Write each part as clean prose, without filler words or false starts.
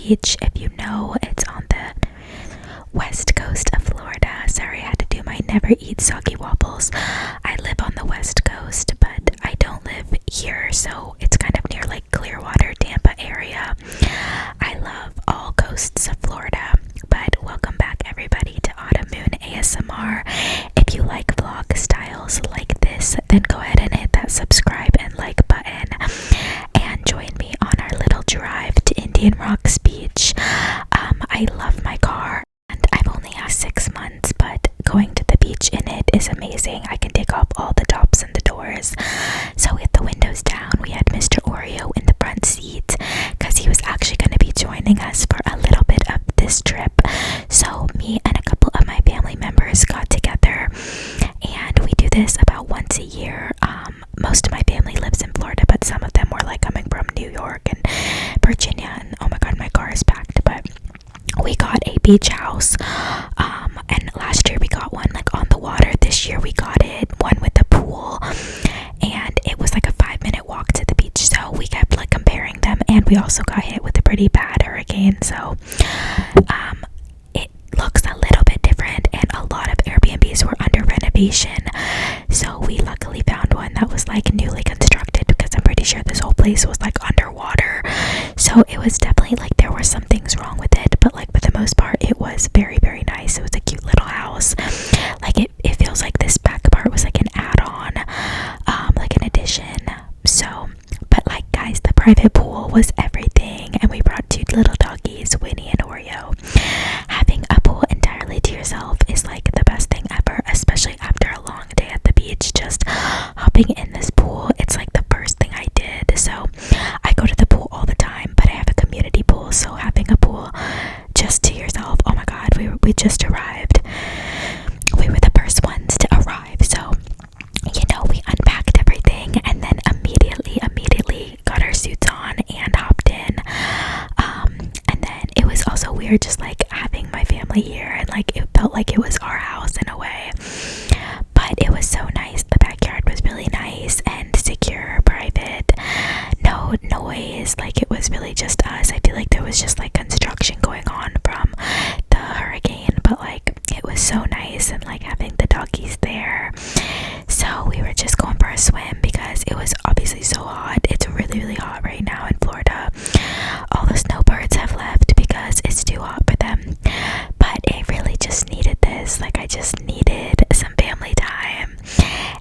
Beach. If you know, it's on the west coast of Florida. Sorry, I had to do my never eat soggy waffles. I live on the west coast, but I don't live here, so it's kind of near like Clearwater, Tampa area. I love all coasts of Florida. But welcome back everybody to Autumn Moon ASMR. If you like vlog styles like this, then go ahead and hit that subscribe and like button and join me on our little drive to Indian Rocks Beach. I love my car and I've only had 6 months, but going to the beach in it is amazing. I can take off all the tops and the doors. So with the windows down, we had Mr. Oreo in the front seat because he was actually going to be joining us for a little bit of this trip. So me and a couple of my family members got together and we do this about once a year. Most of my family lives in Florida, but some of them were like coming from New York and Virginia, and oh my god, my car is packed. But we got a beach house, and last year we got one like on the water. This year we got one with a pool, and it was like a 5-minute walk to the beach. So we kept like comparing them, and we also got hit with a pretty bad hurricane. So it looks a little bit different, and a lot of Airbnbs were under renovation. So we luckily found one that was like newly constructed, because I'm pretty sure this whole place was like underwater. So it was definitely like there were some things wrong with it, but like for the most part it was very, very nice. It was a cute little house. Like it feels like this back part was like an add-on, like an addition. So but like guys, the private pool was everything, and we brought 2 little doggies, Winnie and Oreo. Having a pool entirely to yourself is like the best thing ever, especially after a long day at the beach. Just hopping in this pool, it's like the first thing I did. So I go to the pool all the time, but I have a community pool, so having a pool just to yourself, oh my god, we just arrived. We were the first ones to arrive, so you know, we unpacked everything and then immediately got our suits on and hopped in. And then it was also weird just like having my family here, and like it felt like it was our house in a way. But it was so nice. The backyard was really nice and secure, private, no noise. Like it was really just us. I feel like there was just like construction going on from the hurricane, but like it was so nice, and like having the doggies there. So we were just going for a swim because it was obviously so hot. It's really, really hot right now in Florida. All the snowbirds have left because it's too hot for them. But I really just needed this. Like I just needed some family time.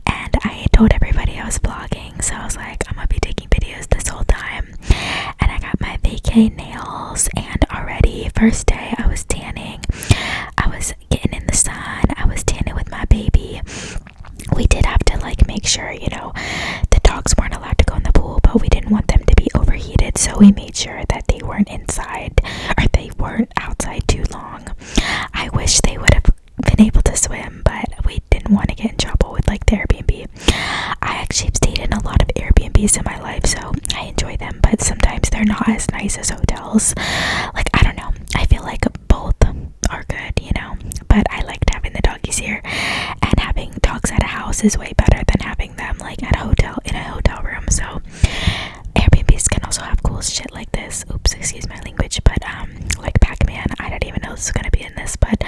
And I told everybody I was vlogging, so I was like, I'm gonna be taking videos this whole time. And I got my vacay nails, and already first day I was tanning. I was getting in the sun. I was tanning with my baby. We did have to like make sure, you know, the dogs weren't allowed to go in the pool, but we didn't want them to be overheated, so we made sure that they weren't inside, or they weren't outside too long. I wish they would have been able to swim, but we didn't want to get in trouble with like the Airbnb. I actually have stayed in a lot of Airbnbs in my life, so I enjoy them, but sometimes they're not as nice as hotels. Like I don't know, I feel like both are good, you know, but I liked having the doggies here, and having dogs at a house is way better than having them like at a hotel, in a hotel room. So Airbnbs can also have cool shit like this. Oops, excuse my language, but like Pac-Man. I didn't even know this was gonna be in this, but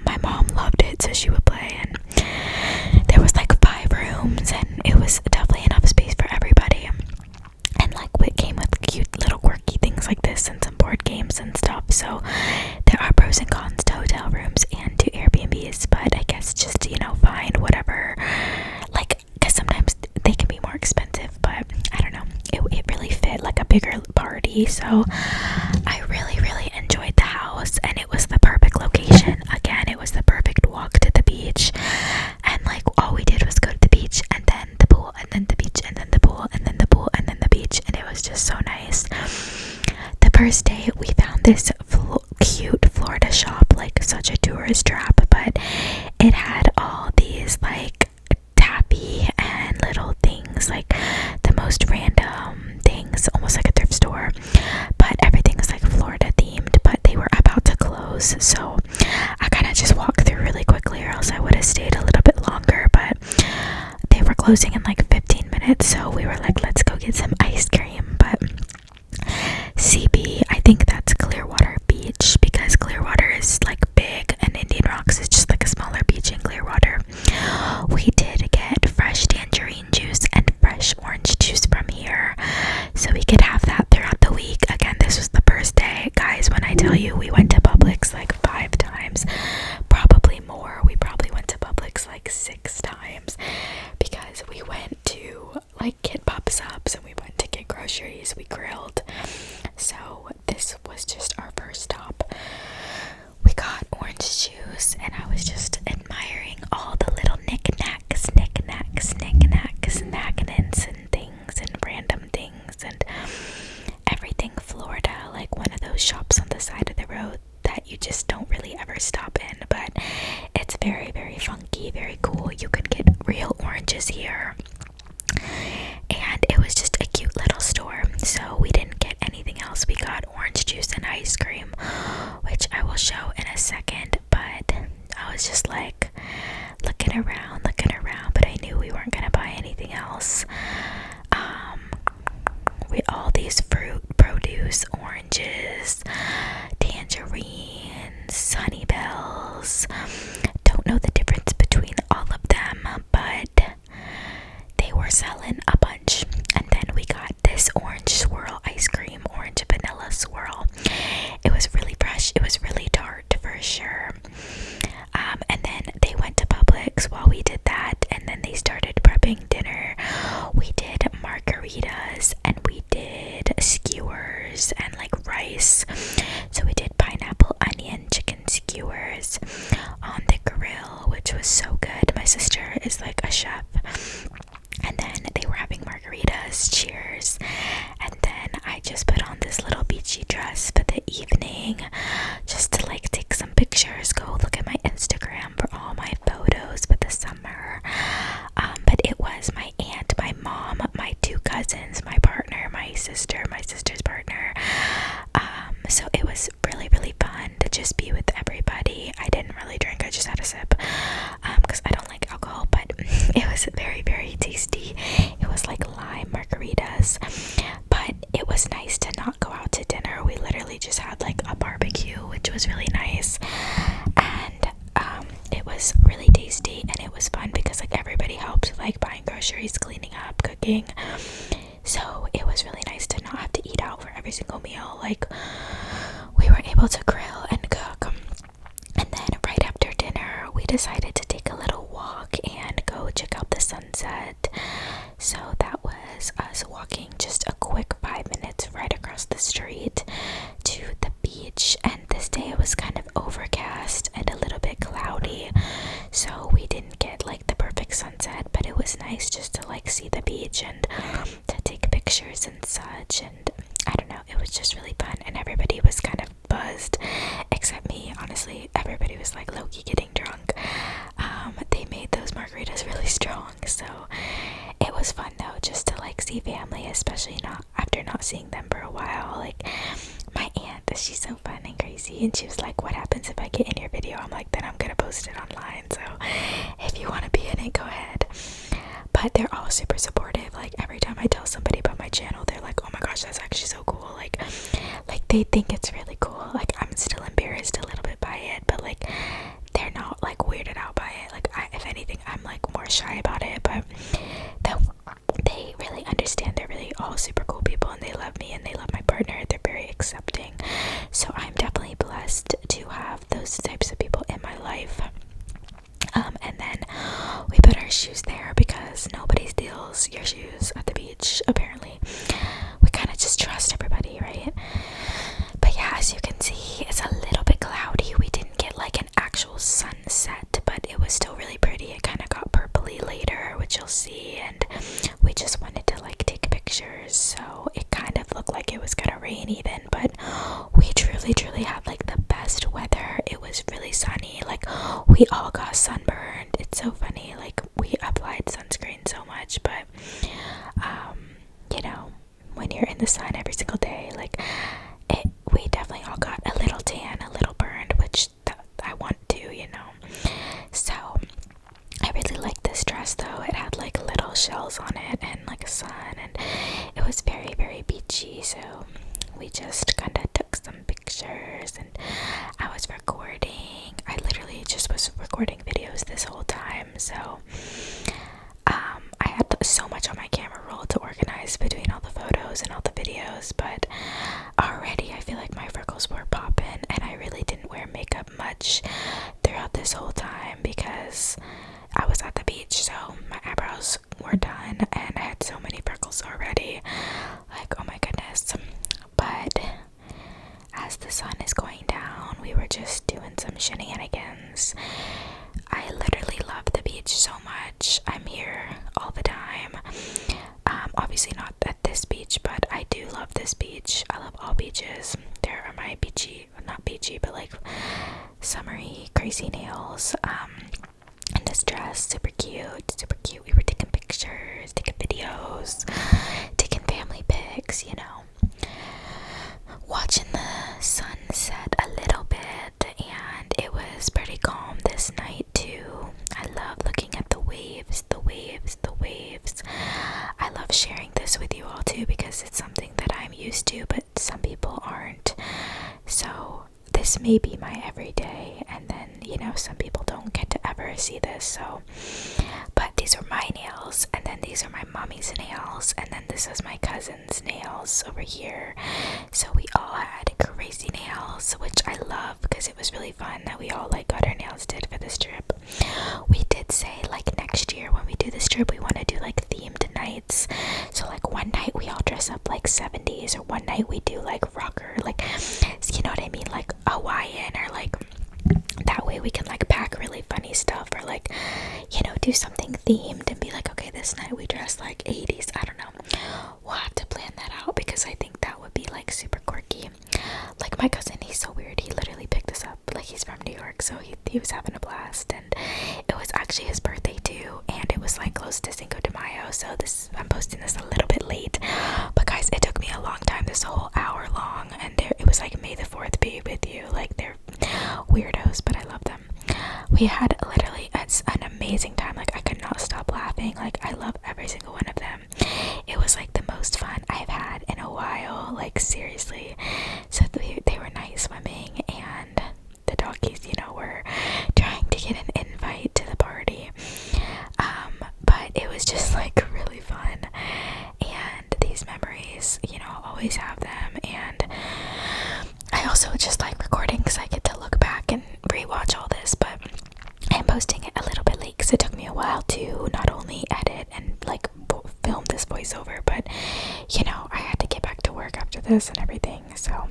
my mom loved it, so she would play, and there was like 5 rooms, and it was definitely enough space for everybody. And like it came with cute little quirky things like this and some board games and stuff. So there are pros and cons to hotel rooms and to Airbnbs, but I guess just, you know, find whatever, like, because sometimes they can be more expensive, but I don't know, it really fit like a bigger party. So I really, really enjoyed the house, and it was the perfect location. Again, it was the perfect walk to the beach, and like all we did was go to the beach and then the pool and then the beach and then the pool and then the pool and then the beach, and it was just so nice. The first day we found this cute Florida shop, like such a tourist trap, but it had all these like tappy and little things, like the most random things, almost like a thrift store, but everything is like Florida themed. But they were about to close, so I kind of just walked through really quickly, or else I would have stayed a little bit longer, but they were closing in like 15 minutes, so we were like, let's go get some ice cream. But CB, I think that's clear. just don't really ever stop in, but it's very, very funky, very cool. You can get real oranges here, and it was just a cute little store, so we didn't get anything else. We got orange juice and ice cream, which I will show in a second, but I was just like looking around, but I knew we weren't gonna buy anything else. With all these fruit, produce, oranges, tangerines, honey bells. Don't know the difference between all of them, but they were selling a bunch. And then we got this orange swirl ice cream, orange vanilla swirl. It was really fresh. It was really tart for sure. And then they went to Publix while we did that, and then they started prepping dinner. We did margaritas, and we did skewers and like rice. So we did pineapple onion chicken skewers on the grill, which was so good. My sister is like a chef. And then they were having margaritas. Cheers. And then I just put on this little beachy dress for the evening, just to like take some pictures. Go look at my Instagram for all my photos for the summer. But it was my aunt, my mom, my two cousins, my partner, my sister's partner. So it was really, really fun to just be with everybody. I didn't really drink, I just had a sip, because I don't like alcohol, but it was very, very tasty. It was like lime margaritas, but it was nice to not go out to dinner. We literally just had like a barbecue, which was really nice, and it was really tasty, and it was fun because like everybody helped, like buying groceries, cleaning up, cooking. So it was really nice to not have to eat out for every single meal. Like, we were able to grill and cook. And then right after dinner, we decided to take a little walk and go check out the sunset. So that was us walking just a quick 5 minutes right across the street to the beach. And this day it was kind of overcast and a little bit cloudy, so we didn't get like the perfect sunset, but it was nice just to like see the beach and to take pictures and such. And I don't know, it was just really fun, and everybody was kind of buzzed except me. Honestly, everybody was like low-key getting drunk. They made those margaritas really strong, so it was fun though, just to like see family, especially not after not seeing them for a while. Like, my aunt, she's so fun and crazy, and she was like, what happens if I get in your video? I'm like, then I'm gonna post it online, so if you want to be in it, go ahead. But they're all super supportive. Like, every time I tell somebody about my channel, they're like, oh my gosh, that's actually so cool. Like they think it's really cool. Like, I'm still embarrassed a little bit by it, but like they're not like weirded out by it. Like, if anything, I'm like more shy about it, but they really understand. They're really all super cool people, and they love me and they love my partner. They're very accepting. So I'm definitely blessed to have those types of people in my life. And then we put our shoes there because nobody steals your shoes at the beach, apparently. We kind of just trust everybody, right? But yeah, as you can see, it's a little bit cloudy. We didn't get like an actual sunset, but it was still really pretty. It kind of got purpley later, which you'll see, and we just wanted to like take pictures, so it kind of looked like it was gonna rain even, but we truly had like the best weather. It was really sunny. Like, we all got sunburned. It's so funny. Like, we applied sunscreen so much, but you know, when you're in the sun every single day, like, we definitely all got a little tan, a little burned, which I want to, you know. So I really like this dress though. It had like little shells on it and like a sun, and it was very, very beachy. So we just kind of took some pictures, and I was recording. I literally just was recording videos this whole time, so I had so much on my camera roll to organize between all the photos and all the videos, but already I feel like my freckles were popping, and I really didn't wear makeup much throughout this whole time because I was at the beach, so my eyebrows were done, and I had so many freckles already. Like, oh my goodness. But as the sun is going down, we were just doing some shenanigans. I literally love the beach so much. I'm here all the time. Obviously not at this beach, but I do love this beach. I love all beaches. There are my beachy, not beachy, but like summery, crazy nails. And this dress, super cute, super cute. We were taking pictures, taking videos, taking family pics, you know, watching the sunset a little bit, and it was pretty calm this night too. I love looking at the waves, the waves, the waves. I love sharing this with you all too because it's something that I'm used to, but some people aren't. So this may be my everyday, and then, you know, some people don't get to ever see this. So, but these are my nails, and then these are my mommy's nails, and then this is my cousin's nails over here. So we all had crazy nails, which I love because it was really fun that we all like got our nails did for this trip. We did say like next year when we do this trip we want to do like themed nights. So like one night we all dress up like 70s, or one night we do like rocker, like, you know what I mean, like Hawaiian, or like that way we can like pack really funny stuff, or like, you know, do something themed and be like, okay, this night we dress like 80s. I don't know, we'll have to plan that out because I think that would be like super quirky. Like my cousin, he's so weird, he literally picked us up, like he's from New York, so he was having a blast, and it was actually his birthday too, and it was like close to Cinco de Mayo. So this, I'm posting this a little bit late, but guys, it took me a long time, this whole hour long, and it was like May the 4th be with you. Like, they're weirdos, but I love them. We had literally an amazing time. Like, I could not stop laughing. Like, I love every single one of them. It was like the most fun I've had in a while, like seriously. So they were nice swimming, and the doggies, you know, were trying to get an invite to the party. But it was just like really fun, and these memories, you know, I'll always have them. And I also just like recording because I get to look back and rewatch all this, but I'm posting it a little bit late because it took me a while to not only edit and like film this voiceover, but you know, I had to get back to work after this and everything. So,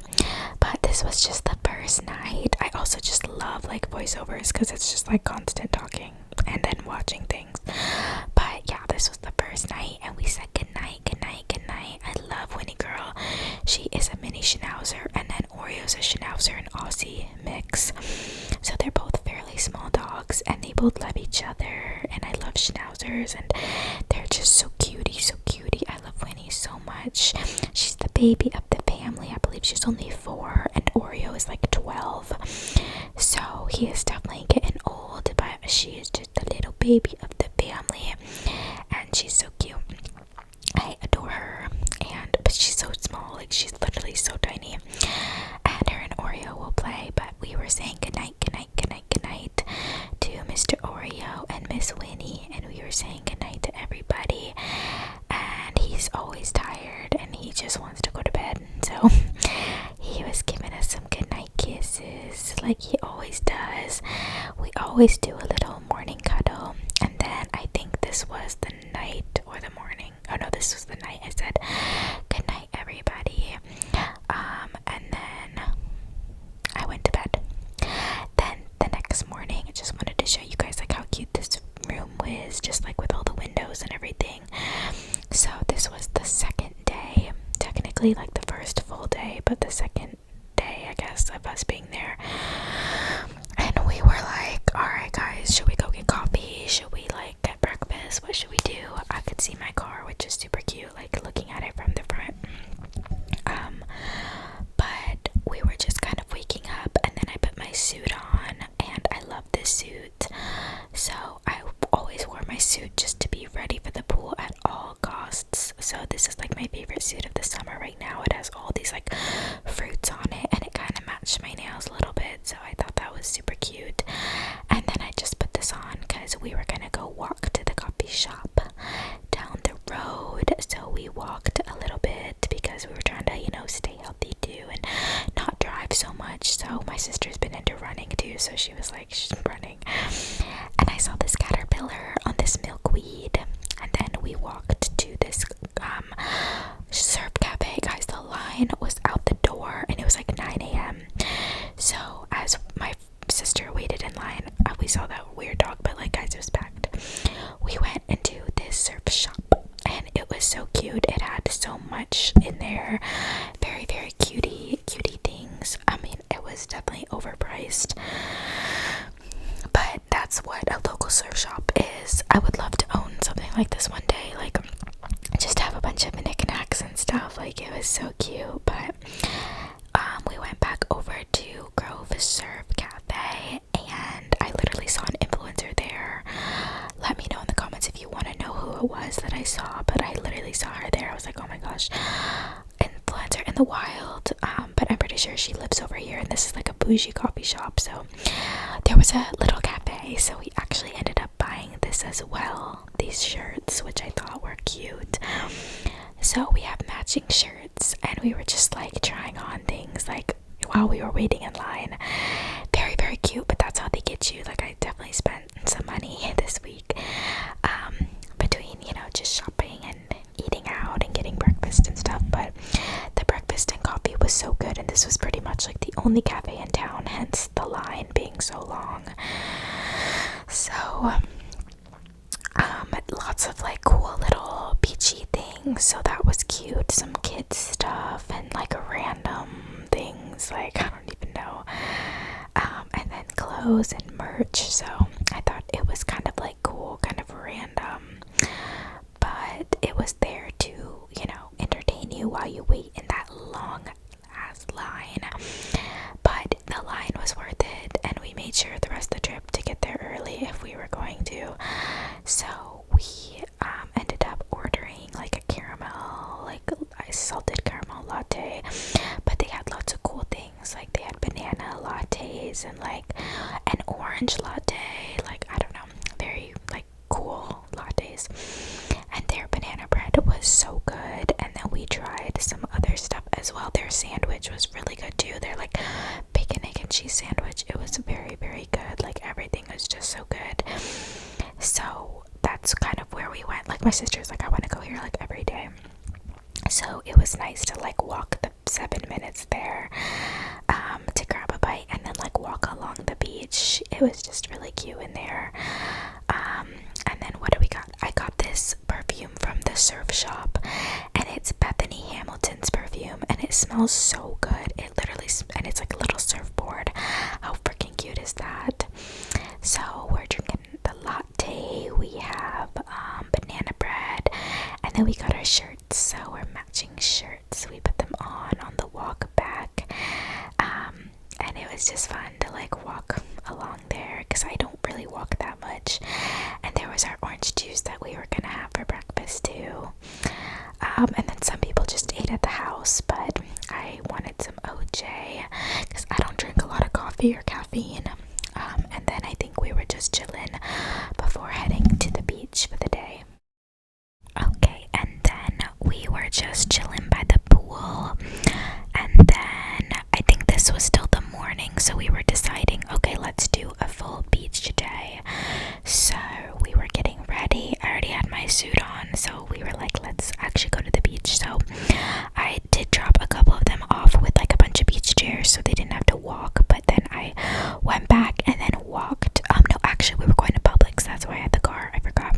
but this was just the first night. I also just love like voiceovers because it's just like constant talking and then watching things. But yeah, this was the first night, and we said good night, good night, good night. I love Winnie Girl. She is a mini Schnauzer, and then Oreo's a Schnauzer and Aussie mix. So they're both fairly small dogs, and they both love each other, and I love Schnauzers, and they're just so cutie, so cutie. I love Winnie so much. She's the baby of the family. I believe she's only 4, and Oreo is like 12. So he is definitely getting old, but she is just the little baby of the family, and she's so cute. I adore her, but she's so small, like she's literally so tiny. And her and Oreo will play, but we were saying goodnight, goodnight, goodnight, goodnight to Mr. Oreo and Miss Winnie, and we were saying goodnight to everybody. And he's always tired, and he just wants to go to bed. So he was giving us some goodnight kisses, like he always does. We always do a little morning cuddle, and then I think this was the night or the morning. Oh no, this was the night. I said good night, everybody. And then I went to bed. Then the next morning, I just wanted to show you guys like how cute this room was, just like with all the windows and everything. So this was the second day, technically like the first full day, but the second day, I guess, of us being there. And we were like, alright guys, should we go get coffee? Should we like get breakfast? What should we do? I could see my car, which is super cute, like looking at it from the front. But we were just kind of waking up, and then I put my suit on, and I love this suit. So I always wore my suit just to be ready for the pool at all costs. So this is like my favorite suit of the summer right now. It has all these like fruits on it, and it kind of matched my nails a little bit, so I thought that was super cute. And then I just put this on because we were gonna go walk to the coffee shop down the road. So we walked a little bit because we were trying to, you know, stay healthy too and not drive so much. So my sister's been into running too, so she was like, she's running. And I saw this caterpillar on this milkweed, and then we walked to this surf cafe. Guys, the line was out the door, and it was like 9 a.m. So as my sister waited in line, we saw that weird dog, but like, guys, it was packed. We went into this surf shop, and it was so cute. It had so much in there, very, very cutie things. I mean, it was definitely overpriced. But that's what a local surf shop is. I would love to own something like this one day, like just have a bunch of knickknacks and stuff. Like, it was so cute. But we went back over to Grove Surf Cafe, and I literally saw an influencer there. Let me know in the comments if you want to know who it was that I saw, but I literally saw her there. I was like, oh my gosh, influencer in the wild. But I'm pretty sure she lives over here, and this is like a bougie coffee shop. So there was a little cafe, so we actually ended up buying this as well, these shirts, which I thought were cute. So we have matching shirts, and we were just like trying on things like while we were waiting in line. Very, very cute, but that's how they get you. Like, I definitely spent some money this week between, you know, just shopping and eating out and getting breakfast and stuff. But the breakfast and coffee was so good, and this was pretty much like the only cafe in town, hence the line being so long. So lots of like cool little beachy things, so that was cute. Some kids stuff and like random things, like I don't even know, and then clothes and merch. So I thought it was kind of like cool, kind of random, but it was there to, you know, entertain you while you wait in that long ass line. But the line was worth it, and we made sure the rest of the trip to get there early if we were going to. So we ended up ordering like a caramel, like a salted caramel latte, but they had lots of cool things. Like, they had banana lattes and like an orange latte, like, I don't know, very like cool lattes. And their banana bread was so good. And then we tried some other stuff as well. Their sandwich was really good too. They're like bacon, egg, and cheese sandwich. It was very, very good. Like, everything was just so good. So that's kind of where we went. Like, my sister's like, I want to go here like every day. So it was nice to like walk the 7 minutes there to grab a bite, and then like walk along the beach. It was just really cute in there. And then what do we got? I got this perfume from the surf shop, and it's Bethany Hamilton's perfume, and it smells so good. It literally, and it's like a little surfboard. How freaking cute is that? So we're drinking the latte. We have banana bread, and then we got our shirts. So we're matching shirts. We put them on the walk back, and it was just fun to like walk along there, because I don't really walk that much. And there was our orange juice that we were gonna have for breakfast too. And then some people just ate at the house, but I wanted some OJ because I don't drink a lot of coffee or caffeine. And then I think we were just chilling before heading to the beach for the day. Okay, and then we were just chilling by the pool, and then I think this was still the morning, so we were deciding, okay, let's do a full beach day. So we were getting ready. I already had my suit on, so we were like, let's actually go to the beach. So I did drop a couple of them off with like a bunch of beach chairs, so they didn't have to walk. But then I went back and then walked. No, actually, we were going to Publix. That's why I had the car. I forgot.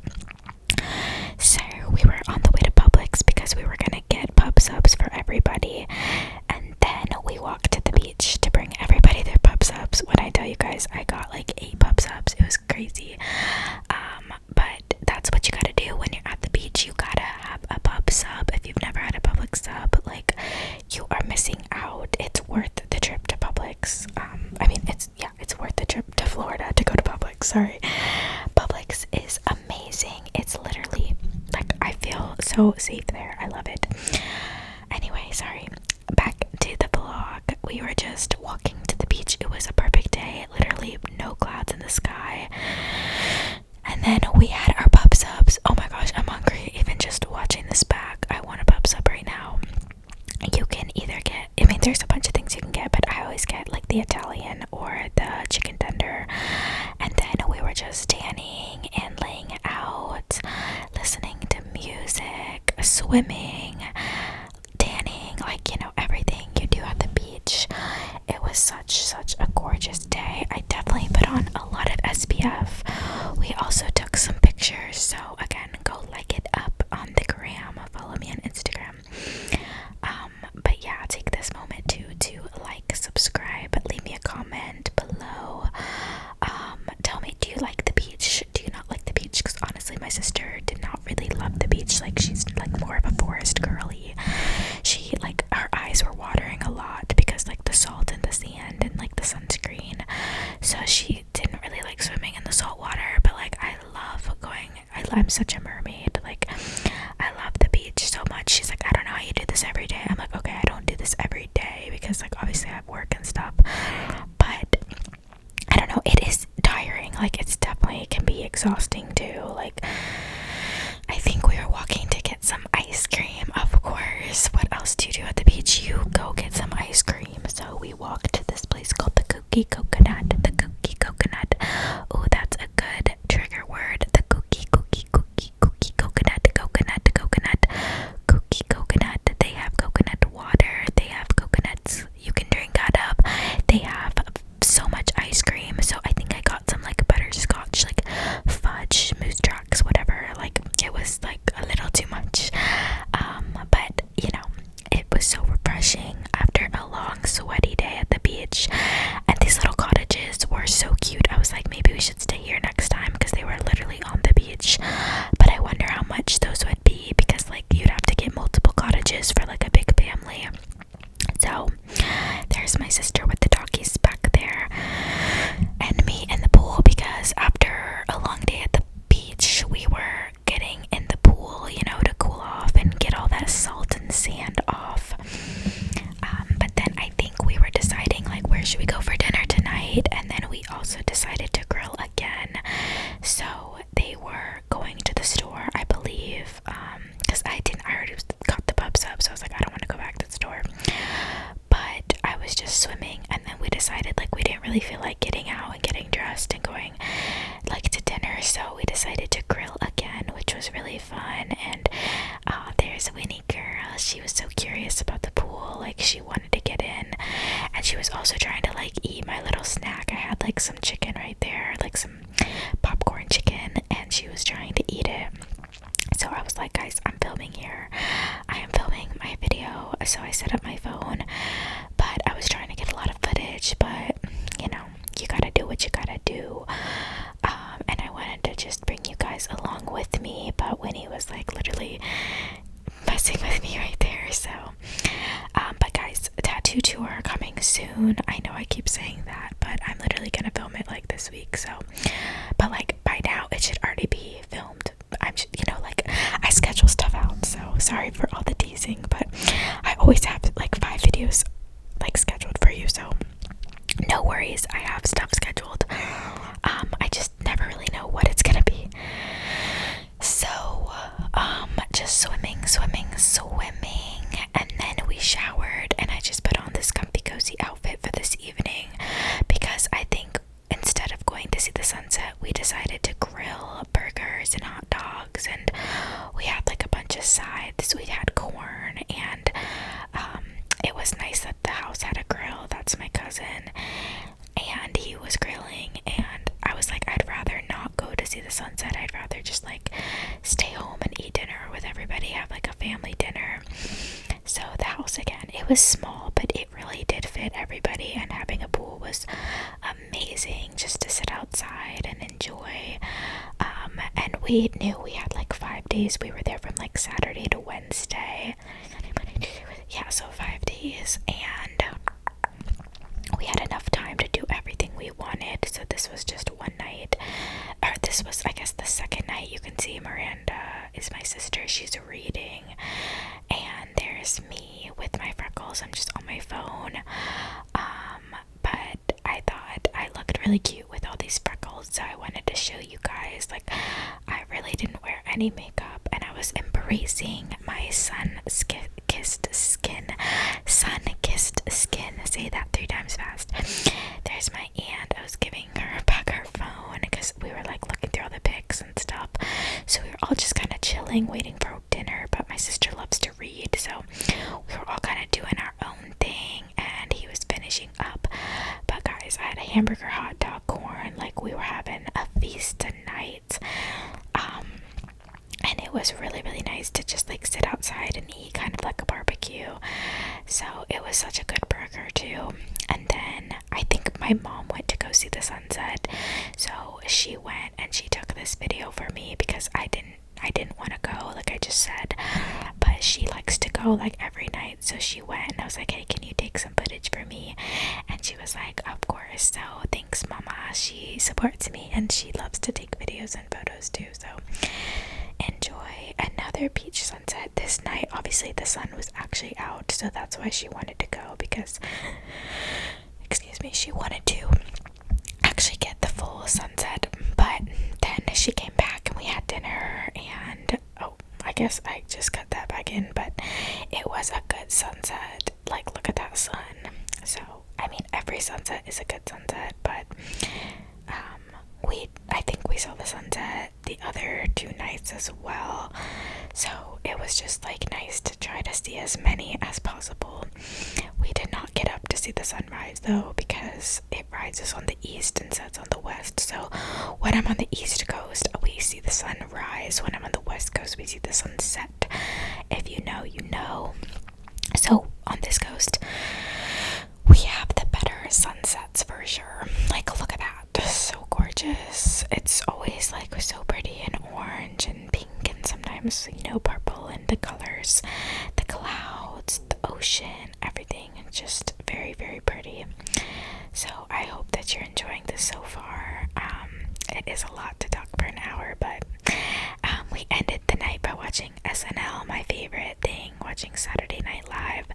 So we were on the way to Publix because we were gonna get pub subs for everybody, and then we walked to the beach to bring everybody their pub subs. When I tell you guys, I got like 8 pub subs. It was crazy. But that's what you gotta do when you're at the beach. You gotta have a pub sub. If you've never had a Publix sub, like, you are missing out. It's worth the trip to Publix. I mean, it's worth the trip to Florida to go to Publix. Sorry. Publix is amazing. It's literally like, I feel so safe there. I love it. Anyway, sorry. Back to the vlog. We were just walking to the beach. It was a perfect day. Literally no clouds in the sky. And then we had our pub subs. Oh my gosh, I'm hungry. Even just watching this back, I want a pub sub right now. You can either get, I mean, there's a bunch of things you can get, but I always get like the Italian or the chicken tender. And then we were just tanning and laying out, listening to music, swimming, tanning, like, you know, everything you do at the beach. It was such a gorgeous day. I definitely put on a lot of SPF. We also took some pictures, so again, go like it up on the gram. Follow me on Instagram. But yeah, take this moment to like, subscribe, leave me I'm such a mermaid. Like, I love the beach so much. She's like, I don't know how you do this every day. I'm like, okay, I don't do this every day because, like, obviously I have work and stuff. But I don't know, it is tiring. Like, it's definitely, it can be exhausting too. Like, I think we were walking to get some ice cream, of course. What else do you do at the beach? You go get some ice cream. So we walked to this place called the Cookie Coconut. The Cookie Coconut. Oh, that's a good trigger word. The Cookie Coconut. Coconut. Cookie Coconut. They have coconut water. They have coconuts you can drink out of. They have so much ice cream. So I think I got some like butterscotch, like fudge, moose tracks, whatever. Like, it was like a little too much. But you know, it was so refreshing after a long sweaty day at the beach. And these little cottages were so cute. I was like, maybe we should stay here next time because they were literally on the beach. But I wonder how much those would be because, like, you'd have to get multiple cottages for like a big family. So there's my sister with the doggies back there and me in the pool because after a long day at the beach, we were getting in the pool, you know, to cool off and get all that salt and sand off. But then I think we were deciding, like, where should we go for dinner tonight? And then we also decided to grill again. So they were going to the store, I believe, because I already got the pubs up, so I was like, I don't want to go back to the store. But I was just swimming, and then we decided, like, we didn't really feel like getting out and getting dressed and going, like, to dinner, so we decided to grill again, which was really fun. And there's Winnie girl. She was so curious about the pool. Like, she wanted to get in, and she was also trying to, like, eat my little snack. I had, like, some chicken right there, like some popcorn chicken, and she was trying to eat it. So I was like, guys, I'm filming here. I am filming my video. So I set up my phone, but I was trying to get a lot of footage, but you know, you gotta do what you gotta do. And I wanted to just bring you guys along with me, but Winnie was like literally messing with me right there. So, but guys, tattoo tour coming soon. I know I keep saying that, but I'm literally gonna film it like this week. So, but like by now it should already be filmed. I'm just, you know, like, I schedule stuff out, so sorry for all the teasing, but I always have like 5 videos like scheduled for you, so no worries, I have stuff scheduled. I just never really know what it's gonna be. So just swimming, and then we showered, and I just put on this comfy cozy outfit for this evening because I think instead of going to see the sunset, we decided to grill burgers and hot dogs, and we had like a bunch of sides. We had corn, and it was nice that the house had a grill. That's my cousin, and he was grilling, and I was like, I'd rather not go to see the sunset. I'd rather just like stay home and eat dinner with everybody, have like a family dinner. So the house, again, it was small, but it really did fit everybody, and having a pool was amazing just to sit outside and enjoy. And we knew we had like 5 days. We were there from like Saturday to Wednesday. Yeah, so 5 days, and we had enough time to do everything we wanted. So this was just one night, or this was, I guess, the second night. You can see Miranda is my sister. She's reading, and there's me with my freckles. I'm just on my phone. But I thought I looked really cute with all these freckles, so I wanted to show you guys. Like, I really didn't wear any makeup, and I was embracing my sun-kissed skin. Sun-kissed skin. Say that 3 times fast. There's my aunt. I was giving her back her phone because we were like looking through all the pics and stuff. So we were all just kind of chilling, waiting for dinner. But my sister loves to read, so we were all kind of doing our own thing, and he was finishing up. But guys, I had a hamburger, hot dog, corn. Like, we were having a feast tonight. And it was really, really nice to just like sit outside and eat, kind of like a barbecue. So it was such a good burger too. And then I think my mom went to go see the sunset, so she went and she took this video for me because I didn't want to go, like I just said, but she likes to go like every night. So she went, and I was like, hey, can you take some footage for me? And she was like, of course. So thanks, mama. She supports me, and she loves to take videos and photos too. So another beach sunset this night. Obviously the sun was actually out, so that's why she wanted to go, because excuse me, she wanted to actually get the full sunset. But then she came back and we had dinner, and oh, I guess I just cut that back in, but it was a good sunset. Like, look at that sun. So I mean, every sunset is a good sunset, but I think we saw the sunset the other 2 nights as well, so it was just like nice to try to see as many as possible. We did not get up to see the sunrise though, because it rises on the east and sets on the west. So when I'm on the east coast, we see the sunrise. When I'm on the west coast, we see the sunset. If you know, you know. So on this coast, we have the better sunsets for sure. Like, look at that, so gorgeous. It's always like so pretty and orange and pink, and sometimes, you know, purple, and the colors, the clouds, the ocean, everything, just very, very pretty. So I hope that you're enjoying this so far. It is a lot to talk for an hour, but we ended the night by watching SNL, my favorite thing, watching Saturday Night Live,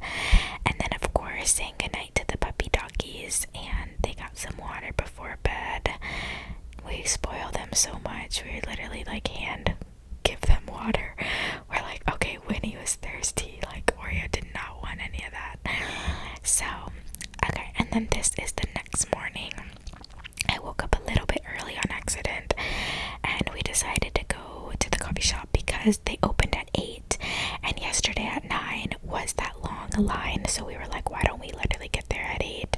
and then of course saying goodnight to the puppy doggies, and they got some water before bed. We spoil them so much. We literally like hand give them water. We're like, okay, Winnie was thirsty, like Oreo did not want any of that. So okay, and then this is the next morning. I woke up a little bit early on accident, and we decided to go to the coffee shop because they opened at 8, and yesterday at 9 was that long line. So we were like, why don't we literally get there at 8?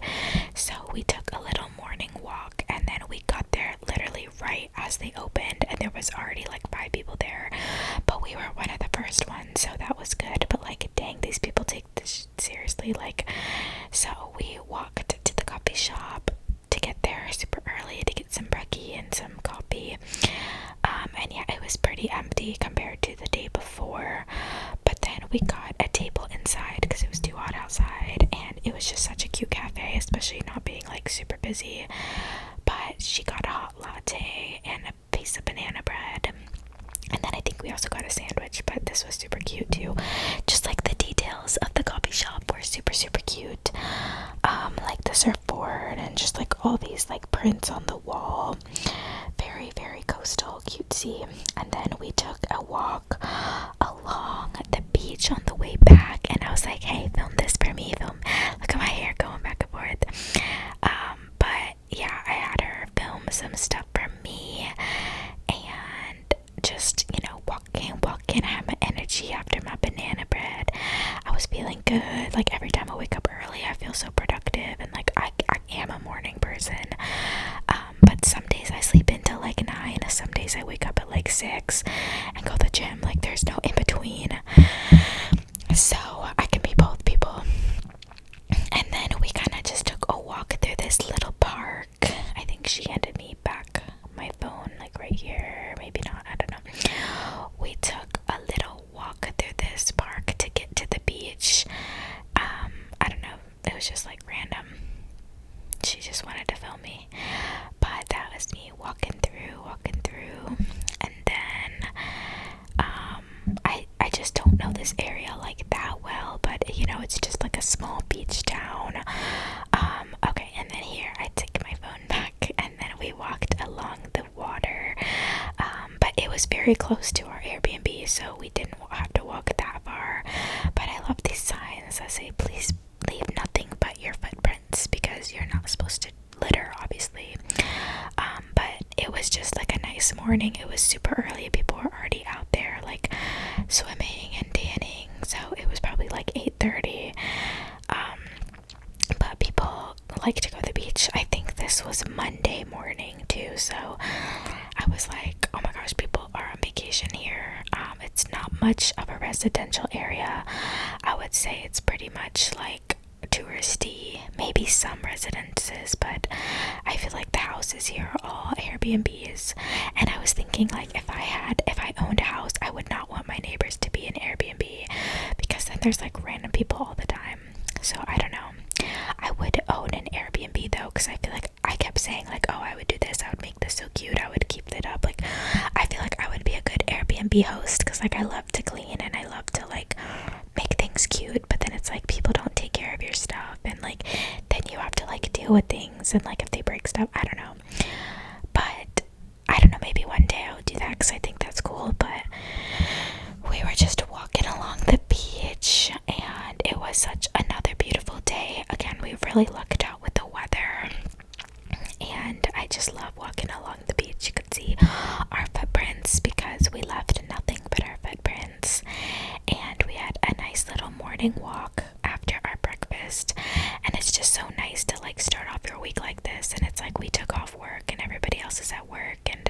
So we took a little morning walk, and then we got there literally right as they opened, and there was already like 5 people there, but we were one of the first ones, so that was good. But like, dang, these people take this seriously. Like, so we walked to the coffee shop to get there super early to get some brekkie and some coffee, and yeah, it was pretty empty compared to the day before. But then we got a table inside because it was too hot outside, and it was just such a cute cafe, especially not being like super busy. But she got a hot latte and a piece of banana bread, and then I think we also got a sandwich, but this was super cute too. Just like the details of the coffee shop were super, super cute. Like the surfboard and just like all these like prints on the wall. Very, very coastal, cutesy. And then we took a walk along the beach on the way back, and I was like, hey, film this for me. Look at my hair going back and forth. But yeah, I had her film some stuff for me, and just, you know, walking, I had my energy after my banana bread. I was feeling good. Like, every time I wake up early, I feel so productive, and like I am a morning person. But some days I sleep until like 9, some days I wake up at like 6 and go to the gym. Like, there's no in between. So I can be both people. And then we kind of just took a walk through this little park. I think she handed me back my phone, like right here. Maybe not, I don't know. We took a little walk through this park to get to the beach. I don't know, it was just like random. She just wanted to film me. But that was me walking through. And then I just don't know this area like that well, but you know, it's just like a small beach town. Okay, and then here I take my phone back, and then we walked along the water. But it was very close to our Airbnb, so we didn't have to walk that far. But I love these signs that say, please leave nothing but your footprints, because you're not supposed to litter, obviously. But it was just like a nice morning. It was super early. People were already out there like swimming and tanning, so it was probably like 8:30. But people like to go to the beach. I think this was Monday morning too, so I was like, oh my gosh, people are on vacation here. It's not much of a residential area. I would say it's pretty much like touristy, maybe some residences, but I feel like the houses here are all Airbnbs. And I was thinking, like, if I owned a house, I would not want my neighbors to be an Airbnb, because then there's like random people all the time. So I don't know. I would own an Airbnb though, because I feel like I kept saying like, oh, I would do this, I would make this so cute, I would keep it up. Like, I feel like I would be a good Airbnb host, because like I love to clean else is at work, and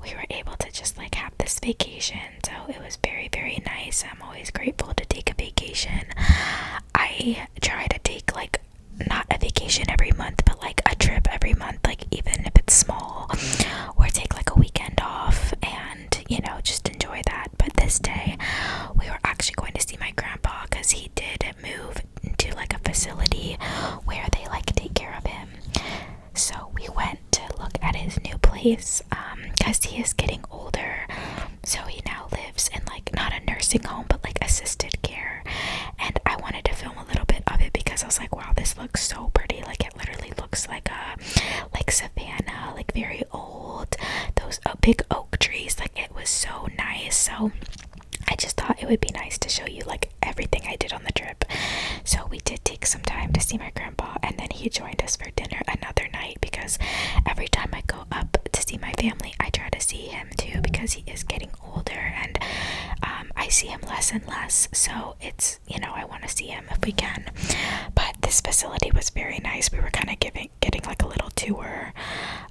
we were able to just like have this vacation. So it was very, very nice. I'm always grateful to take a vacation. I try to take like not a vacation every month, but like a trip every month, like even if it's small, or take like a weekend off and, you know, just enjoy that. But this day we were actually going to see my grandpa because he did move into like a facility where they like take care of him. So we went to look at his new place because he is getting older. So he now lives in like not a nursing home, but like assisted care. And I wanted to film a little bit of it because I was like, wow, this looks so pretty. Like it literally looks like a like savannah, like very old, those big oak trees. Like it was so nice. So I just thought it would be nice to show you like everything I did on the trip. So we did take some time to see my grandpa, and then he joined us for dinner another night because every time I go up to see my family, I try to see him too because he is getting older, and I see him less and less. So it's, you know, I want to see him if we can. But this facility was very nice. We were kind of getting like a little tour,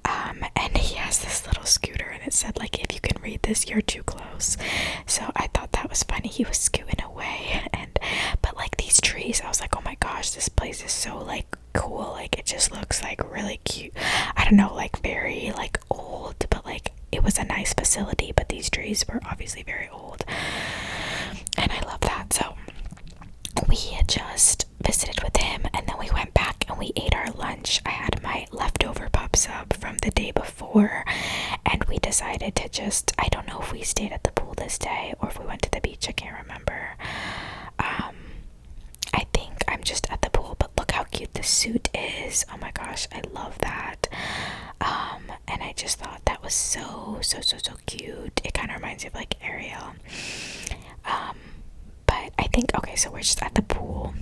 and he has this little scooter, and it said like, if you can read this, you're too close. So I thought that was funny. He was scooting away, but like these trees, I was like, oh my gosh, this place is so like cool. Like it just looks like really cute. I don't know, like very like old, but like it was a nice facility, but these trees were obviously very old, and I love that. So we had just visited with him, and then we went back and we ate our lunch. I had my leftover pub sub from the day before, and we decided to just, I don't know if we stayed at the pool this day or if we went to the beach, I can't remember. I think I'm just at the pool, but look how cute this suit is. Oh my gosh, I love that. And I just thought that was so cute. It kind of reminds me of like Ariel. But I think, okay, so we're just at the pool.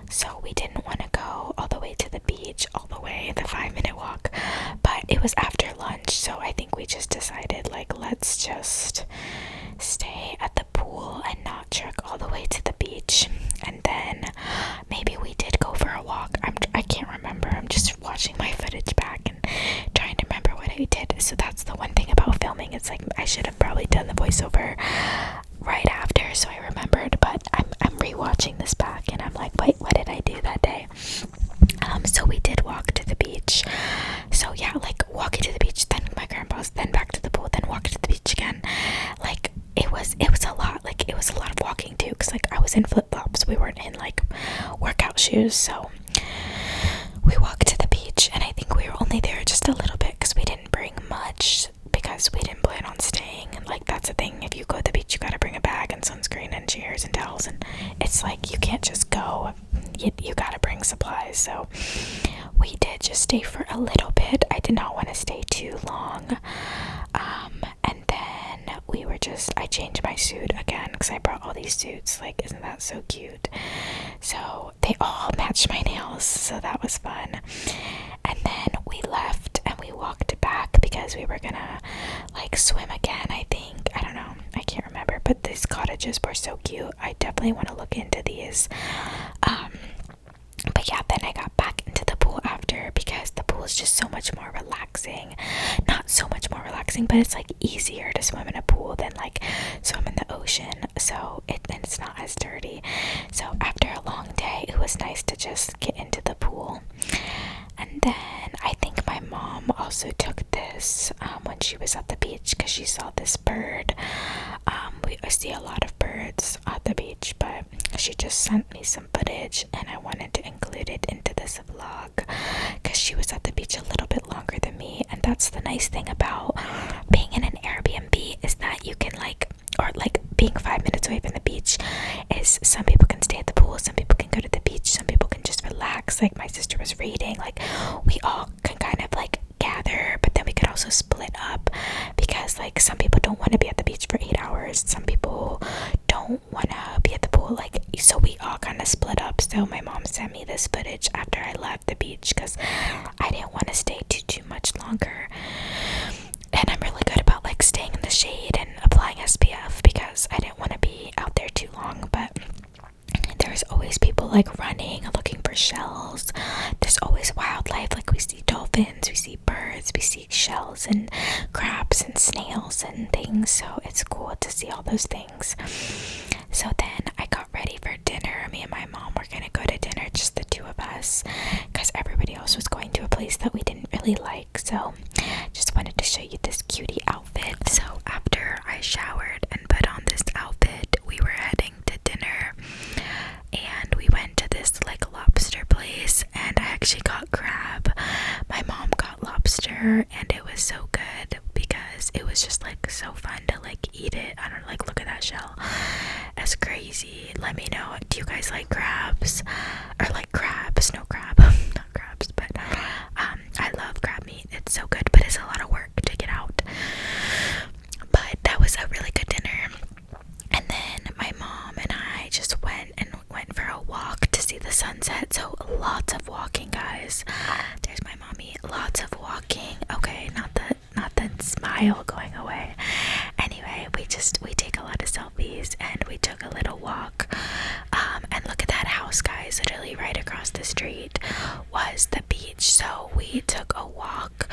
So we didn't want to go all the way to the beach, all the way, the 5-minute walk. But it was after lunch, so I think we just decided, like, let's just stay at the pool and not trek all the way to the beach. And then maybe we did go for a walk. I can't remember. I'm just watching my footage back and trying to remember what I did. So that's the one thing about filming. It's like I should have probably done the voiceover right after, so I remembered, but I'm rewatching this back and I'm like, wait, what did I do that day? So we did walk to the beach. So yeah, like walking to the beach, then my grandpa's, then back to the pool, then walking to the beach again. Like it was a lot. Like it was a lot of walking too, because like I was in flip-flops. We weren't in like workout shoes. So we walked to the beach, and I think we were only there just a little bit because we didn't bring much, because we didn't plan on staying. And like that's the thing, if you go to the beach, you gotta bring a bag and sunscreen and chairs and towels, and it's like you can't just go. You gotta bring supplies. So we did just stay for a little bit. I did not want to stay too long. And then I changed my suit again because I brought all these suits. Like, isn't that so cute? So they all matched my nails, so that was fun. And then we left and we walked back because we were gonna like swim again, I think. I don't know, I can't remember, but these cottages were so cute. I definitely want to look into these. But yeah, then I got back into the pool after because the pool is just so much more relaxing. Not so much more relaxing, but it's like easier to swim in a pool than like swim in the ocean. So it's not as dirty. So after a long day, it was nice to just get into the pool. And then I think my mom also took this when she was at the beach because she saw this bird. We see a lot of birds at the beach, but she just sent me some footage and I wanted to include it into this vlog because she was at the beach a little bit longer than me. And that's the nice thing about being in an Airbnb, is that you can being 5 minutes away from the beach is some people can stay at the pool, some people can go to the beach, some people can just relax. Like my sister was reading, like we all can kind of like gather, but then we could also split up because like some people don't want to be at the beach for 8 hours, some people don't want to be at the pool, like, so we all kind of split up. So my mom sent me this footage after I left the beach because I didn't want to stay too much longer. And I'm really good about like staying in the shade and applying SPF because I didn't want to be out there too long. But there's always people like running, looking for shells. There's always wildlife, like we see dolphins, we see birds, we see beach shells and crabs and snails and things, so it's cool to see all those things. So then I got ready for dinner. Me and my mom were gonna go to dinner, just the two of us, because everybody else was going to a place that we didn't really like. So just wanted to show you this cutie outfit. So after I showered and put on this outfit, we were heading to dinner, and we went to this like lobster place, and I actually got crab. My mom got lobster, and it was so good because it was just like so fun to like eat it. I don't know, like, look at that shell. That's crazy. Let me know, do you guys like crabs? Or like crabs? No, crab. Not crabs, but I love crab meat. It's so good, but it's a lot of work to get out. But that was a really good dinner. And then my mom and I just went for a walk to see the sunset. So lots of walking, guys. There's my mommy. Lots of walking. Okay, not the smile going away. Anyway, we take a lot of selfies, and we took a little walk. And look at that house, guys. Literally right across the street was the beach. So we took a walk,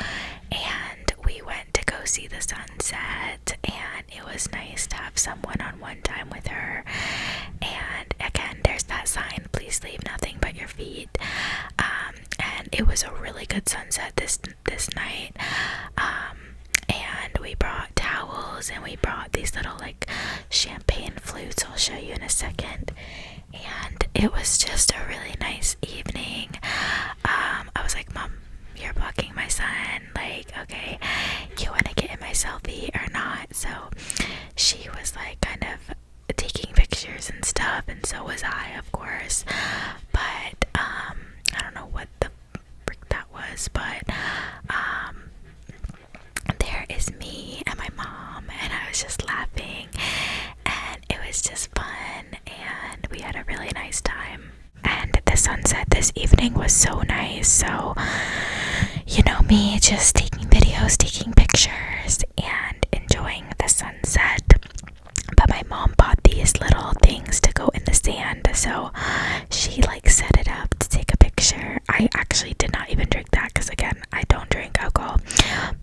and we went to go see the sunset, and it was nice to have some one-on-one time with her. And again, there's that sign, please leave nothing but your feet. And it was a really good sunset this night. And we brought towels, and we brought these little like champagne flutes. I'll show you in a second. And it was just a really nice evening. I was like, Mom, you're blocking my sun. Like, okay, you want to get in my selfie or not? So she was like kind of taking pictures and stuff, and so was I, of course. But I don't know what the frick that was, but there is me and my mom, and I was just laughing, and it was just fun, and we had a really nice time. And the sunset this evening was so nice. So, you know me, just taking videos, taking pictures, and enjoying the sunset. But my mom bought these little things to go in the sand, so she like set it up to take a picture. I actually did not even drink that because, again, I don't drink alcohol,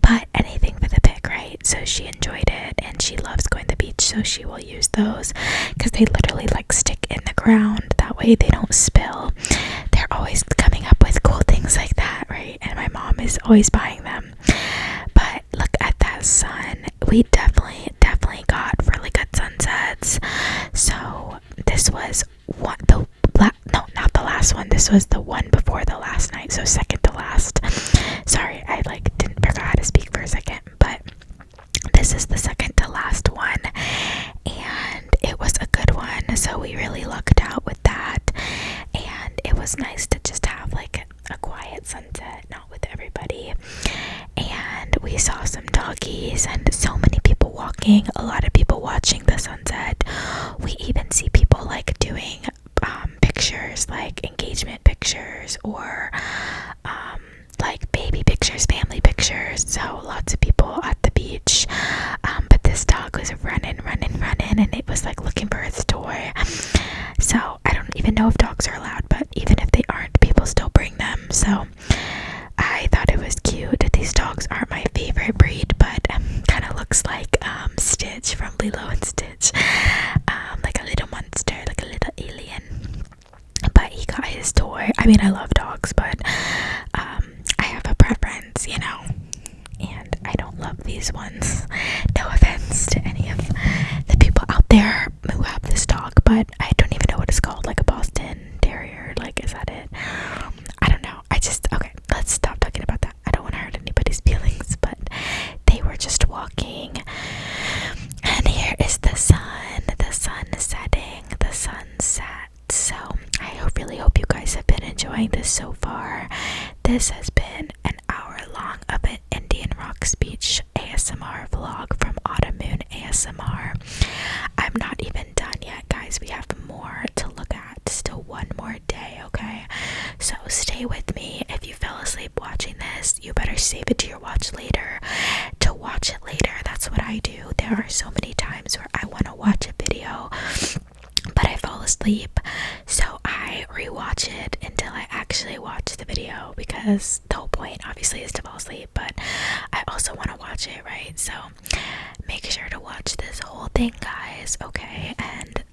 but anything for the pic, right? So she enjoyed it, and she loves going to the beach, so she will use those because they literally like stick in the ground. That way they don't spill. They're always coming up with cool things like that, right? And my mom is always buying them. But look at that sun. We definitely got really good sunsets. So this was not the last one. This was the one before the last night. So second to last. Sorry, I didn't forget how to speak for a second. But this is the second to last one, and it was a good one. So we really lucked out with that, and it was nice to just have like a quiet sunset, not with everybody. And we saw some doggies and so many people walking, a lot of people watching the sunset. We even see people like doing pictures, like engagement pictures, or like baby pictures, family pictures. So lots of people at the beach. But this dog was running, and it was like looking for its toy. So I don't even know if dogs are allowed, but even if they aren't, people still bring them. So I thought it was cute. These dogs aren't my favorite breed, but kind of looks like Stitch from Lilo and Stitch, like a little monster, like a little alien. But he got his toy. I mean, I love dogs, but I have a preference, you know, and I don't love these ones. No offense to any of the people out there who have this dog, but I don't even know what it's called, like a Boston Terrier. Like, is that it? I don't know. Okay, let's stop talking about that. I don't want to hurt anybody's feelings, but they were just walking, and here is the sun setting, the sunset. So I really hope you guys have been enjoying this so far. This has been an hour long of an Indian Rocks Beach ASMR vlog from Autumn Moon ASMR. I'm not even done yet, guys. We have more to look at. Still one more day, okay? So stay with me. If you fell asleep watching this, you better save it to your watch later. To watch it later, that's what I do. There are so many times where I want to watch a video, but I fall asleep, so I rewatch it until I actually watch the video, because watch it, right? So make sure to watch this whole thing, guys, okay? And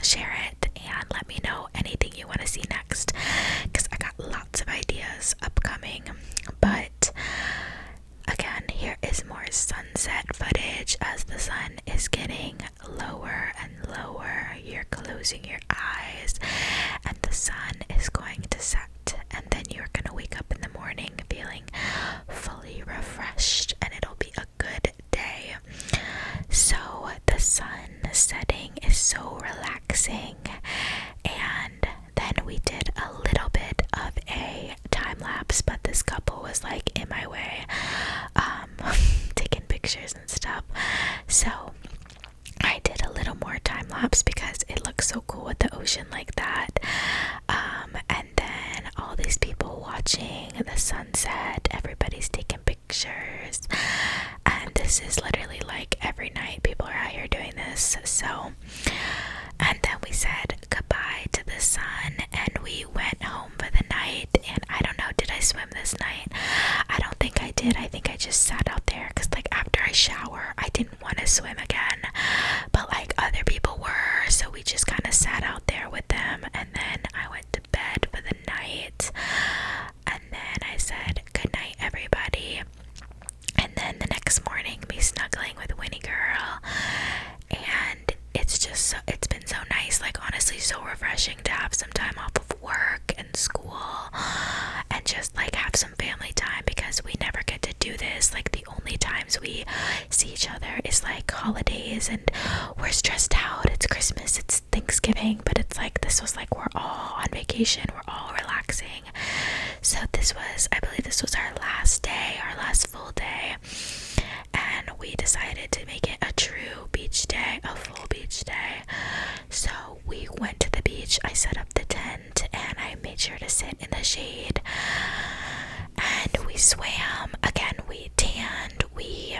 share it and let me know anything you want to see next, because I got lots of ideas upcoming. But again, here is more sunset footage as the sun is getting lower and lower. You're closing your eyes and the sun is going to set, and then you're gonna wake up in the morning feeling fully refreshed, and it'll be a good day. So the sun setting is so relaxing, and then we did a little bit of a time lapse, but this couple was like in my way, taking pictures and stuff. So I did a little more time lapse because it looks so cool with the ocean like that. And then all these people watching the sunset, everybody's taking pictures, and this is literally like every night people are out here doing this. So, and then we said goodbye to the sun and we went home for the night. And I don't know, did I swim this night? I don't think I did. I think I just sat out there because like after I shower I didn't want to swim again, but like other people were, so we just kind of sat out there with them, and then I went to bed for the night, and then I said good night everybody. And then the next morning, me snuggling with Winnie Girl, and it's been so nice, like honestly so refreshing to have some time off of work and school and just like have some family time, because we never get to do this. Like the only times we see each other is like holidays and we're stressed out, it's Christmas, it's Thanksgiving, but it's like this was like we're all on vacation, we're all relaxing. So I believe this was our last day, our last full day, and we decided to make it a true beach day, a full beach day. So we went to the beach, I set up the tent, and I made sure to sit in the shade, and we swam, again we tanned, we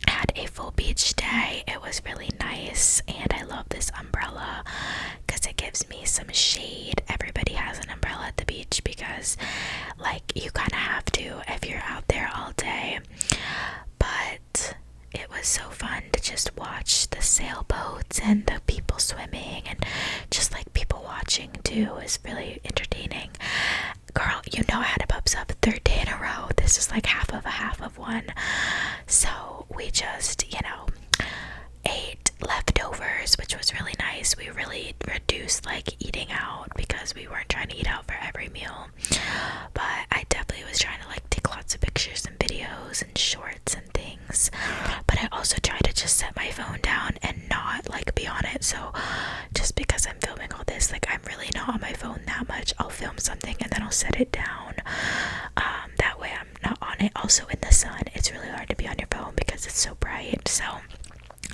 had a full beach day. It was really nice, and I love this umbrella because it gives me some shade. Everybody has an umbrella at the beach because like you kind of have to if you're out there all day. But it was so fun to just watch the sailboats and the people swimming, and just like people watching too is really entertaining. Girl, you know I had a bubs up third day in a row. This is like half of one. So we just, ate leftovers, which was really nice. We really reduced like eating out because we weren't trying to eat out for every meal. But I definitely was trying to like take lots of pictures and videos and shorts and things. But I also try to just set my phone down and not like be on it. So just because I'm filming all this, like I'm really not on my phone that much. I'll film something and then I'll set it down. That way I'm not on it. Also in the sun, it's really hard to be on your phone because it's so bright. So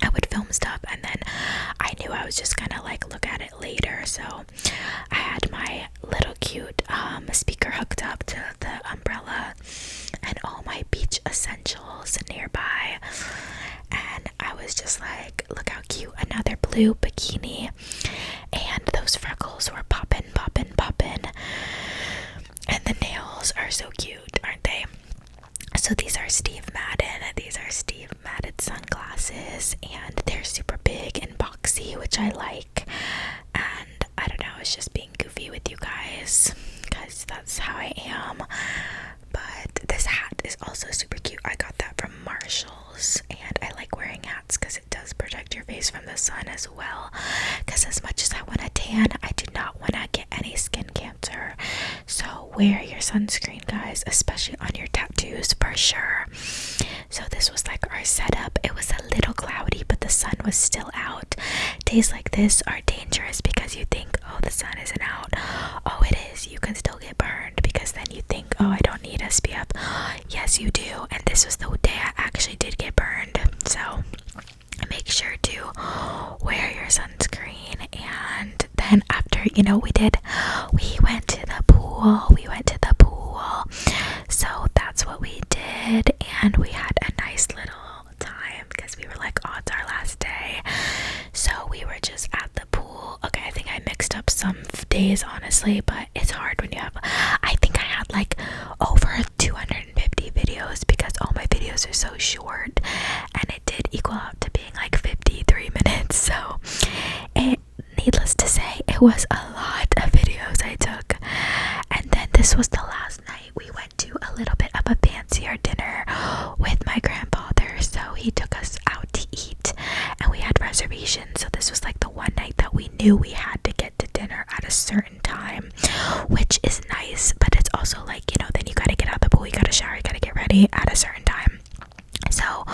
I would film stuff and then I knew I was just gonna like look at it later. So I had my little cute speaker hooked up to the umbrella and all my beach essentials nearby, and I was just like, look how cute, another blue bikini, and those freckles were popping, and the nails are so cute, aren't they? So these are Steve Madden sunglasses, and they're super big and boxy, which I like. And I don't know, it's just being goofy with you guys because that's how I am. But this hat is also super cute. I got that from Marshall's, and I like wearing hats because it does protect your face from the sun as well. Because as much as I want to tan, I do not want to get any skin cancer. So wear your sunscreen, guys, especially on your tattoos for sure. So this was like our setup. It was a little cloudy, but the sun was still out. Days like this are dangerous because you think, oh, the sun isn't out. Oh, it is. You can still get burned because then you think, oh, I don't need SPF. Yes, you do. And this was the day I actually did get burned. So make sure to wear your sunscreen. And then after, we went to the pool. So that's what we did. And we had a nice little time because we were like, oh, it's our last day. So we were just at the pool. Okay, I think I mixed up some days, honestly, but it's hard when you have, I think I had like over 250 videos because all my videos videos are so short, and it did equal out to being like 53 minutes. So needless to say, it was a lot of videos I took. And then this was the last night. We went to a little bit of a fancier dinner with my grandfather, so he took us out to eat, and we had reservations. So this was like the one night that we knew we had to get to dinner at a certain time, which is nice, but it's also like, you know, then you gotta get out the pool, you gotta shower, you gotta get ready at a certain time. So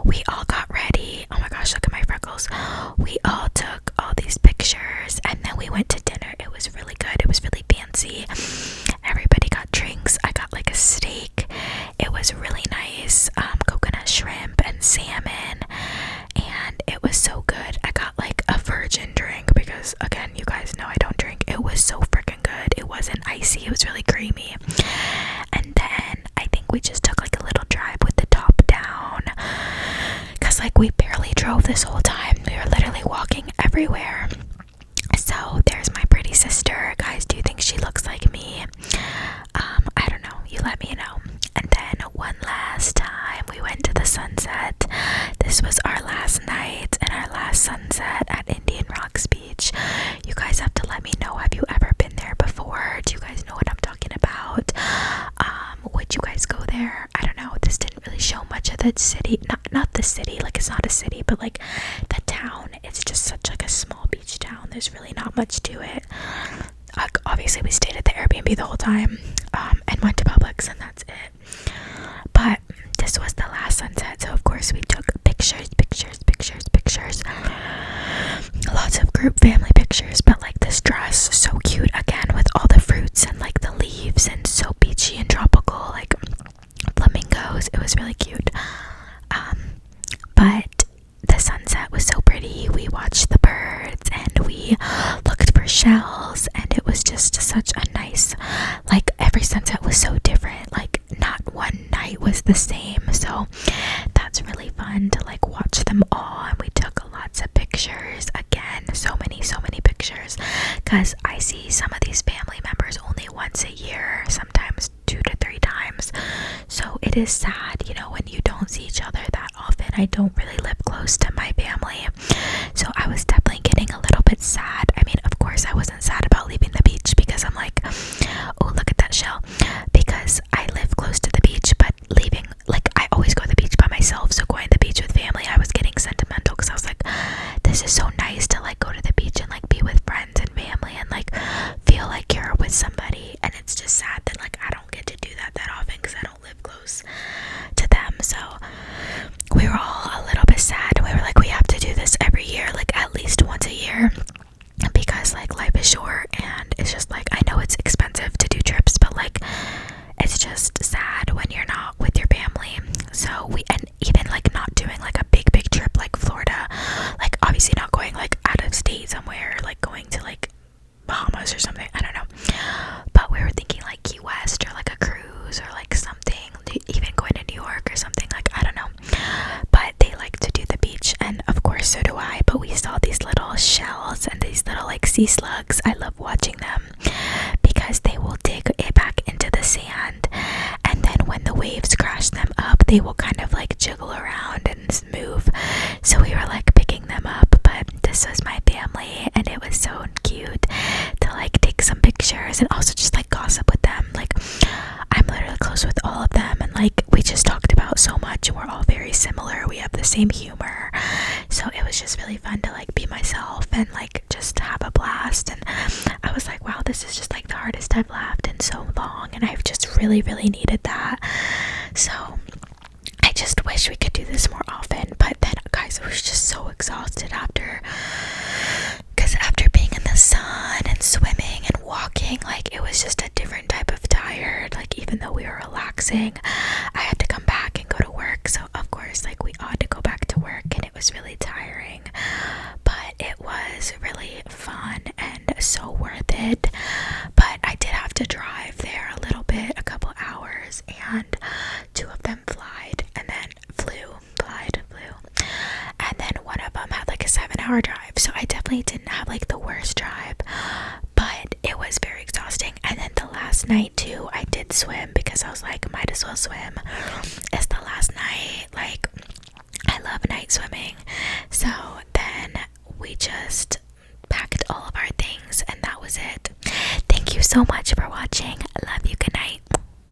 we all got ready. Oh my gosh, look at my freckles. We all took all these pictures, and then we went to dinner. It was really good. It was really fancy. Everybody got drinks. I got like a steak. It was really nice. Coconut shrimp and salmon, and it was so good. I got like a virgin drink because, again, you guys know I don't drink. It was so freaking good. It wasn't icy. It was really creamy. And then I think we just took like a little drive with the top down, because like we barely drove this whole time. We were literally walking everywhere. So there's my pretty sister. Guys, do you think she looks like me? I don't know. You let me know. And then one last time we went to the sunset. This was our last night and our last sunset at Indian Rocks Beach. You guys have to let me know. Have you ever been there before? Do you guys know what I'm talking about? Would you guys go there? I don't know. This didn't really show much of the city. Not the city. Like, it's not a city, but like the town. It's just such like a small beach town. There's really not much to it. Obviously we stayed at the Airbnb the whole time, and went to Publix, and that's it. But this was the last sunset, so of course we took pictures. Lots of group family pictures, but like this dress, so cute, again, with all the fruits and like the leaves, and so beachy and tropical, like flamingos. It was really cute. But the sunset was so pretty. We watched the birds and we looked for shells, and it was just such a nice, like, every sunset was so different. Like, not one night was the same. So that's really fun to like watch them all. And we took lots of pictures. Again, so many pictures, because I see some of these family members only once a year, sometimes 2 to 3 times. So it is sad, you know, when you don't see each other that often. I don't really live close to my family, so I was definitely getting a little bit sad. I mean, of course I wasn't sad about leaving the beach, because I'm like, oh, look at that shell, because I live close to the beach. But leaving, like, I always go to the beach by myself, so going to the beach with family, I was getting sentimental, because I was like, this is so nice to like go to the beach and like be with friends and family and like feel like you're with somebody. And it's just sad that like I don't get to do that often, because I don't live close to them. So we were all a little bit sad, and we were like, we have to do this every year, like at least once a year, because like life is short, and it's just like, I know it's expensive to do trips, but like it's just sad when you're not with your family. So and even like not doing like a big trip like Florida, like obviously not going like out of state somewhere, like going to like Bahamas or something, I don't know, but we were thinking like Key West, or like a cruise, or like something, even going to New York or something, like, I don't know. But they like to do the beach, and of course so do I. But we saw these little shells and these little like sea slugs. I love watching them, because they will dig it back into the sand, and then when the waves crash them up, they will kind of like jiggle around and move. So we were like picking them up. But this was my family, and it was so cute to like take some pictures and also just like gossip with them. Like, I'm literally close with all of them, and like we just talked about so much, and we're all very similar. We have the same humor, so it was just really fun to like be myself and like just have a blast. And I was like, wow, this is just like the hardest I've laughed in so long, and I've just really needed that. So I just wish we could do this more often. But then, guys, I was just so exhausted after, because after being in the sun and swimming and walking, like, it was just a different type of tired. Like, even though we were relaxing, I had to come back and go to work. So of course, like, we ought to go back to work, and it was really tiring, but it was really fun and so worth it. But I did have to drive there a little bit, a couple hours, and 2 of them flew, and then one of them had like a 7-hour drive. So I definitely didn't have like the worst drive, but it was very exhausting. And then the last night too, I did swim, because I was like, might as well swim. It's the last night, swimming. So then we just packed all of our things and that was it. Thank you so much for watching. I love you